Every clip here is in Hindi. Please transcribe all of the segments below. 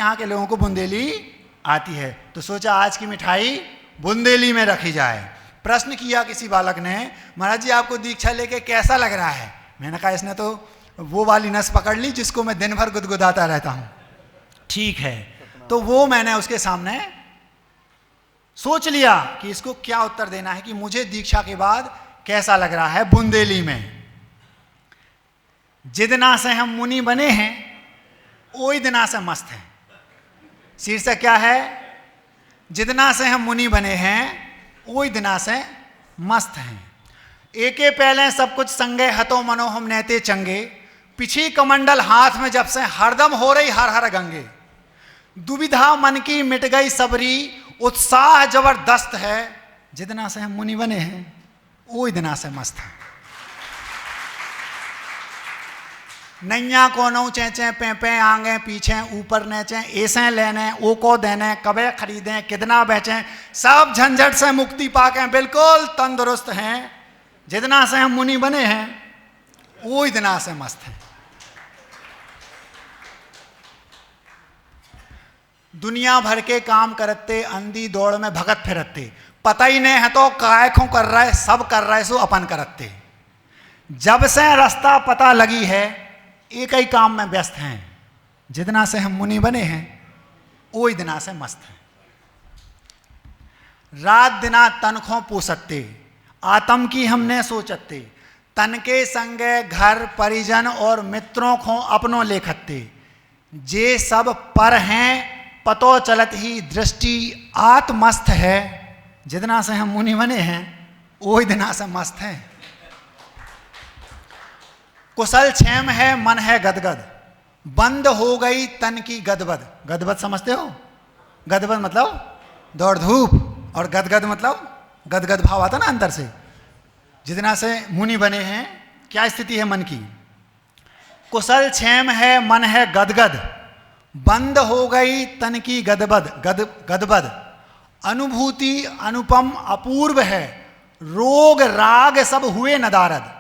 यहाँ के लोगों को बुंदेली आती है, तो सोचा आज की मिठाई बुंदेली में रखी जाए। प्रश्न किया किसी बालक ने, महाराज जी आपको दीक्षा लेके कैसा लग रहा है? मैंने कहा इसने तो वो वाली नस पकड़ ली जिसको मैं दिन भर गुदगुदाता रहता हूँ। ठीक है, तो वो मैंने उसके सामने सोच लिया कि इसको क्या उत्तर देना है कि मुझे दीक्षा के बाद कैसा लग रहा है बुंदेली में। जितना से हम मुनि बने हैं वही दिना से मस्त हैं। शीर्षक क्या है? जितना से हम मुनि बने हैं वही दिना से मस्त हैं। एके पहले सब कुछ संगे हतो मनो हम नहते चंगे, पिछी कमंडल हाथ में जब से हरदम हो रही हर हर गंगे। दुविधा मन की मिट गई सबरी, उत्साह जबरदस्त है। जितना से हम मुनि बने हैं वही दिना से मस्त है। नैया को नौ चेचे पे पे आगे पीछे ऊपर नेचे, ऐसे लेने ओ को देने, कबे खरीदें कितना बेचें, सब झंझट से मुक्ति पाके बिल्कुल तंदुरुस्त हैं। जितना से हम मुनि बने हैं वही दिना से मस्त हैं। दुनिया भर के काम करते, अंधी दौड़ में भगत फिरते, पता ही नहीं है तो काय को कर रहा है, सब कर रहा है सो अपन करते। जब से रास्ता पता लगी है एक ही काम में व्यस्त हैं। जितना से हम मुनि बने हैं वही दिना से मस्त हैं। रात दिना तन को पूसते, आत्म की हमने सोचते, तन के संगे घर परिजन और मित्रों को अपनों लेखते। जे सब पर हैं पतो चलत ही दृष्टि आत्मस्त है। जितना से हम मुनि बने हैं वही दिना से मस्त हैं। कुशल क्षेम है मन है गदगद, बंद हो गई तन की गदबद। गदबद समझते हो? गदबद मतलब दौड़ धूप, और गदगद मतलब गदगद भाव आता ना अंदर से। जितना से मुनि बने हैं क्या स्थिति है मन की? कुशल क्षेम है मन है गदगद, बंद हो गई तन की गदबद। अनुभूति अनुपम अपूर्व है, रोग राग सब हुए नदारद।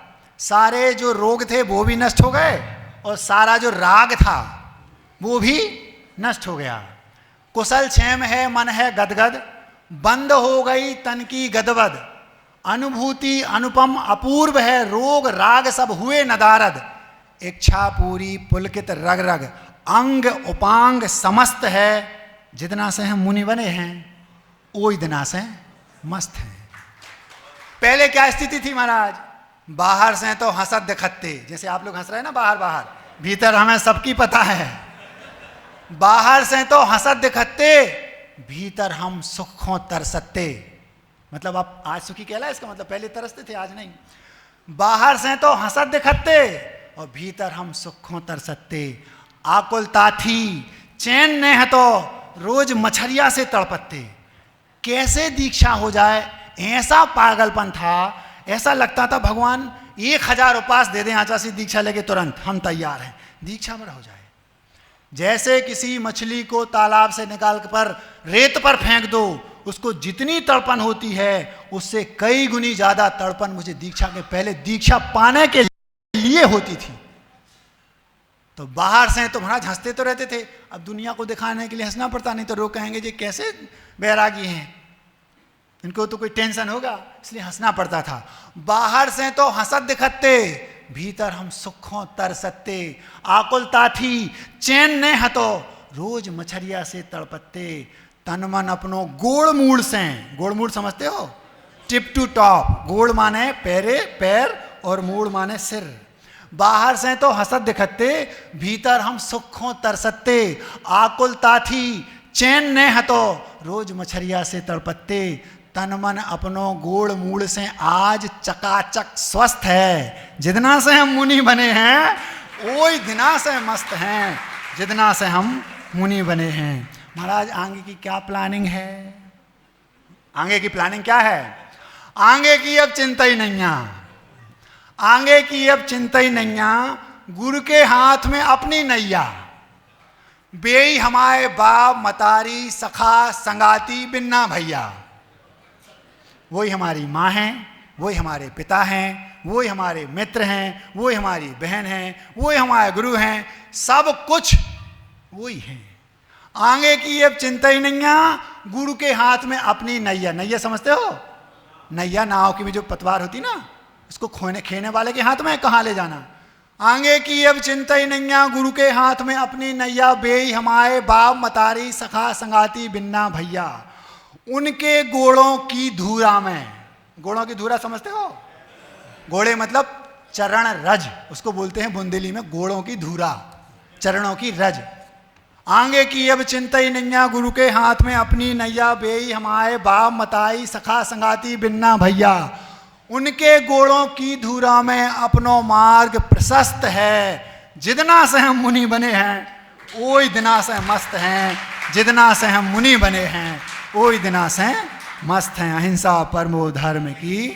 सारे जो रोग थे वो भी नष्ट हो गए और सारा जो राग था वो भी नष्ट हो गया। कुशल क्षेम है मन है गदगद, बंद हो गई तन की गदबद। अनुभूति अनुपम अपूर्व है, रोग राग सब हुए नदारद। इच्छा पूरी पुलकित रग रग, अंग उपांग समस्त है। जितना से हम मुनि बने हैं वही दिना से मस्त हैं। पहले क्या स्थिति थी महाराज? बाहर से तो हंसत दिखते, जैसे आप लोग हंस रहे हैं ना बाहर बाहर, भीतर हमें सबकी पता है। बाहर से तो हंसत दिखते, भीतर हम सुखों तरसते। मतलब आप आज सुखी कहला, इसका मतलब पहले तरसते थे आज नहीं। बाहर से तो हंसत दिखते और भीतर हम सुखों तरसते। आकुलता थी चैन ने है तो रोज मछरिया से तड़पते। कैसे दीक्षा हो जाए ऐसा पागलपन था। ऐसा लगता था भगवान 1000 उपास दे दें आचा सी दीक्षा लेके तुरंत हम तैयार हैं, दीक्षा में हो जाए। जैसे किसी मछली को तालाब से निकाल कर रेत पर फेंक दो, उसको जितनी तड़पन होती है उससे कई गुनी ज्यादा तड़पन मुझे दीक्षा के पहले दीक्षा पाने के लिए होती थी। तो बाहर से तो महाराज हंसते तो रहते थे, अब दुनिया को दिखाने के लिए हंसना पड़ता, नहीं तो लोग कहेंगे जी कैसे बैरागी हैं, इनको तो कोई टेंशन होगा, इसलिए हंसना पड़ता था। बाहर से तो हंसत दिखते, भीतर हम सुखों तरसते। आकुलता थी चैन ने हतो, रोज मछरिया से तड़पते। तन मन अपनो गोड़ मूड़ से, गोड़ मूड़ समझते हो? टिप टू टॉप, गोड़ माने पैरे पैर और मूड़ माने सिर। बाहर से तो हंसत दिखते, भीतर हम सुखों तरसते। आकुलता थी चैन ने हतो, रोज मछरिया से तड़पते। तन मन अपनो गोड़ मूड़ से आज चकाचक स्वस्थ है। जितना से हम मुनि बने हैं वही दिना से मस्त हैं। जितना से हम मुनि बने हैं। महाराज आगे की क्या प्लानिंग है? आगे की प्लानिंग क्या है? आगे की अब चिंता ही नहीं है। आगे की अब चिंता ही नहीं है। गुरु के हाथ में अपनी नैया। बेई हमारे बाप मतारी सखा संगाती बिन्ना भैया, वही हमारी माँ हैं, वही हमारे पिता हैं, वही हमारे मित्र हैं, वही हमारी बहन हैं, वही हमारे गुरु हैं, सब कुछ वही हैं। आगे की अब चिंता ही नैया, गुरु के हाथ में अपनी नैया। नैया समझते हो? नैया नाव की में जो पतवार होती ना, उसको खेने वाले के हाथ में कहाँ ले जाना। आगे की अब चिंता ही नैया, गुरु के हाथ में अपनी नैया। बेई हमारे बाप मतारी सखा संगाती बिन्ना भैया, उनके गोड़ों की धूरा में। गोड़ों की धूरा समझते हो? घोड़े मतलब चरण रज, उसको बोलते हैं बुंदेली में घोड़ों की धूरा, चरणों की रज। आगे की अब चिंता ही नैया, गुरु के हाथ में अपनी नैया। बेई हमारे बाप मताई सखा संगाती बिन्ना भैया, उनके गोड़ों की धूरा में अपनो मार्ग प्रशस्त है। जितना से हम मुनि बने हैं ओई दिना से मस्त हैं, जितना से हम मुनि बने हैं ओई दिना से मस्त हैं। अहिंसा परमो धर्म की